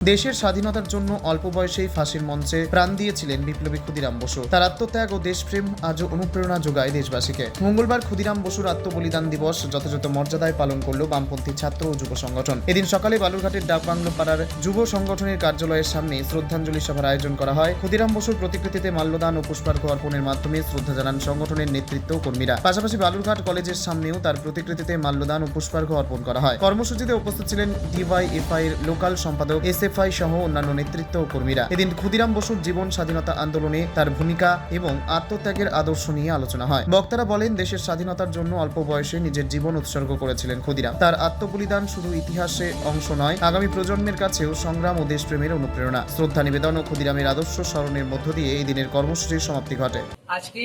দেশের স্বাধীনতার জন্য অল্প বয়সেই ফাঁসির মঞ্চে প্রাণ দিয়েছিলেন বিপ্লবী ক্ষুদিরাম বসু। তার আত্মত্যাগ ও দেশপ্রেম আজও অনুপ্রেরণা যোগায় দেশবাসীকে। মঙ্গলবার ক্ষুদিরাম বসুর আত্মবলিদান দিবস যথাযথ মর্যাদায় পালন করল বামপন্থী ছাত্র ও যুব সংগঠন। এদিন সকালে বালুরঘাটের ডাকবাংলো পাড়ার যুব সংগঠনের কার্যালয়ের সামনে শ্রদ্ধাঞ্জলি সভার আয়োজন করা হয়। ক্ষুদিরাম বসুর প্রতিকৃতিতে মাল্যদান ও পুষ্পার্ঘ্য অর্পণের মাধ্যমে শ্রদ্ধা জানান সংগঠনের নেতৃত্ব ও কর্মীরা। পাশাপাশি বালুরঘাট কলেজের সামনেও তার প্রতিকৃতিতে মাল্যদান ও পুষ্পার্ঘ্য অর্পণ করা হয়। কর্মসূচিতে উপস্থিত ছিলেন ডিওয়াইএফআই এর লোকাল সম্পাদক এসএফআই সহ অন্যান্য নেতৃত্ব ও কর্মীরা। এদিন ক্ষুদিরাম বসুর জীবন, স্বাধীনতা আন্দোলনে তার ভূমিকা এবং আত্মত্যাগের আদর্শ নিয়ে আলোচনা হয়। বক্তারা বলেন, দেশের স্বাধীনতার জন্য অল্প বয়সে নিজের জীবন উৎসর্গ করেছিলেন ক্ষুদিরাম। তার আত্মবলিদান শুধু ইতিহাসে অংশ নয়, আগামী প্রজন্মের কাছেও সংগ্রাম ও দেশপ্রেমের অনুপ্রেরণা। শ্রদ্ধা নিবেদন ও ক্ষুদিরামের আদর্শ স্মরণের মধ্য দিয়ে এই দিনের কর্মসূচির সমাপ্তি ঘটে। আজকে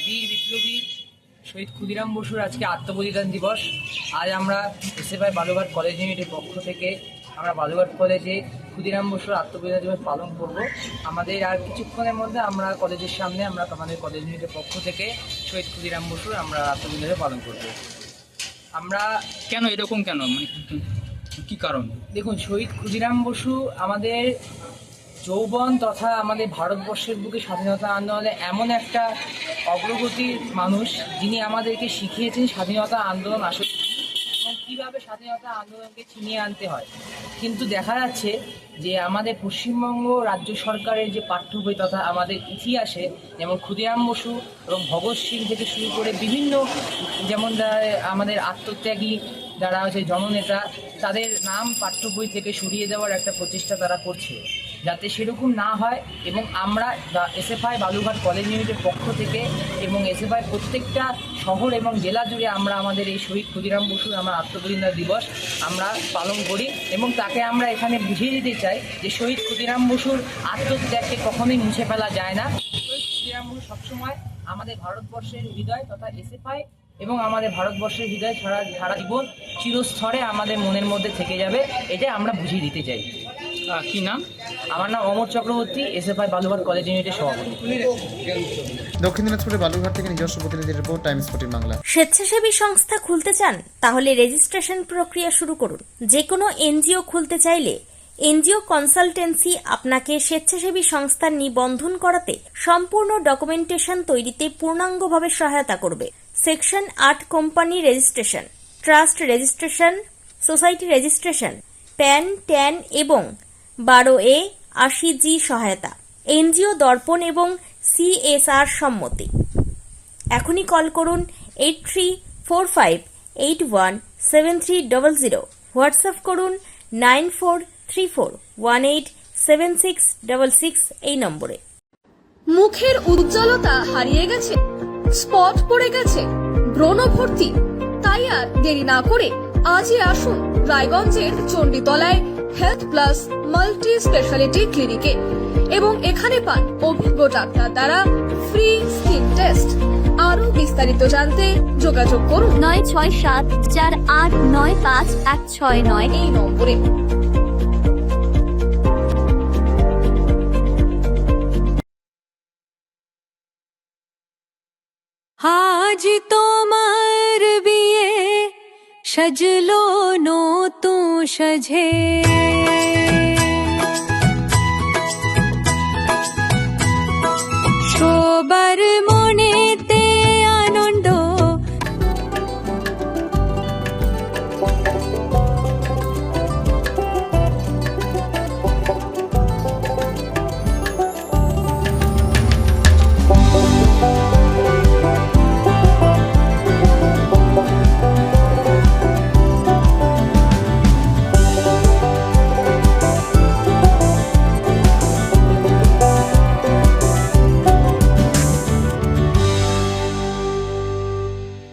বীর বিপ্লবী শহীদ ক্ষুদিরাম বসুর আজকে আত্মবলিদান দিবস। আজ আমরা এসএফআই বালুরঘাট কলেজ ইউনিটের পক্ষ থেকে আমরা বালুরঘাট কলেজে ক্ষুদিরাম বসুর আত্মবলিদান দিবস পালন করব। আমাদের আর কিছুক্ষণের মধ্যে আমরা কলেজের সামনে আমাদের কলেজ ইউনিটের পক্ষ থেকে শহীদ ক্ষুদিরাম বসুর আমরা আত্মবলিদান পালন করব। আমরা কেন এরকম কেন, মানে কি কারণ? দেখুন, শহীদ ক্ষুদিরাম বসু আমাদের যৌবন তথা আমাদের ভারতবর্ষের বুকে স্বাধীনতা আন্দোলনে এমন একটা অগ্রগতির মানুষ, যিনি আমাদেরকে শিখিয়েছেন স্বাধীনতা আন্দোলন আসলে এবং কীভাবে স্বাধীনতা আন্দোলনকে ছিনিয়ে আনতে হয়। কিন্তু দেখা যাচ্ছে যে আমাদের পশ্চিমবঙ্গ রাজ্য সরকারের যে পাঠ্য বই তথা আমাদের ইতিহাসে যেমন ক্ষুদিরাম বসু এবং ভগৎ সিং থেকে শুরু করে বিভিন্ন যেমন আমাদের আত্মত্যাগী যারা হচ্ছে জননেতা, তাদের নাম পাঠ্য বই থেকে সরিয়ে দেওয়ার একটা প্রচেষ্টা তারা করছে, যাতে সেরকম না হয়। এবং আমরা এসএফআই বালুরঘাট কলেজ ইউনিটের পক্ষ থেকে এবং এসএফআই প্রত্যেকটা শহর এবং জেলা জুড়ে আমরা আমাদের এই শহীদ ক্ষুদিরাম বসুর আমরা আত্মবলিদান দিবস আমরা পালন করি এবং তাকে আমরা এখানে বুঝিয়ে দিতে চাই যে শহীদ ক্ষুদিরাম বসুর আত্মত্যাগকে কখনোই মুছে ফেলা যায় না। শহীদ ক্ষুদিরাম বসু সবসময় আমাদের ভারতবর্ষের হৃদয় তথা এসএফআই এবং আমাদের ভারতবর্ষের হৃদয় সারা জীবন চিরস্তরে আমাদের মনের মধ্যে থেকে যাবে, এটা আমরা বুঝিয়ে দিতে চাই। কি নাম? আমার নাম অমর চক্রবর্তী, এসএফআই বালুরঘাট কলেজ ইউনিটের সভাপতি। দক্ষিণ দিনাজপুরের বালুরঘাট থেকে নিজস্ব প্রতিনিধি রিপোর্ট, টাইমস 14 বাংলা। স্বেচ্ছাসেবী সংস্থা খুলতে চান? তাহলে রেজিস্ট্রেশন প্রক্রিয়া শুরু করুন। যে কোনো এনজিও খুলতে চাইলে এনজিও কনসালটেন্সি আপনাকে স্বেচ্ছাসেবী সংস্থার নিবন্ধন করাতে সম্পূর্ণ ডকুমেন্টেশন তৈরিতে পূর্ণাঙ্গভাবে সহায়তা করবে। Section 8 company registration, trust registration, society registration, pan, tan এবং 12A 80G সহায়তা, এনজিও দর্পণ এবং CSR সম্মতি। এখনই কল করুন 8345817300, হোয়াটসঅ্যাপ করুন 9434187666 এই নম্বরে। মুখের উজ্জ্বলতা হারিয়ে গেছে, স্পট পড়ে গেছে, ব্রণ ভর্তি, তাই আর দেরি না করে আজই আসুন রায়গঞ্জের চণ্ডীতলায় হেলথ প্লাস মাল্টি স্পেশালিটি ক্লিনিকে এবং এখানে পান অভিজ্ঞ ডাক্তার দ্বারা ফ্রি স্কিন টেস্ট। আরো বিস্তারিত জানতে যোগাযোগ করুন 9674895169 এই নম্বরে। আজ তোমার বিয়ে সাজলো নতুন সাজে।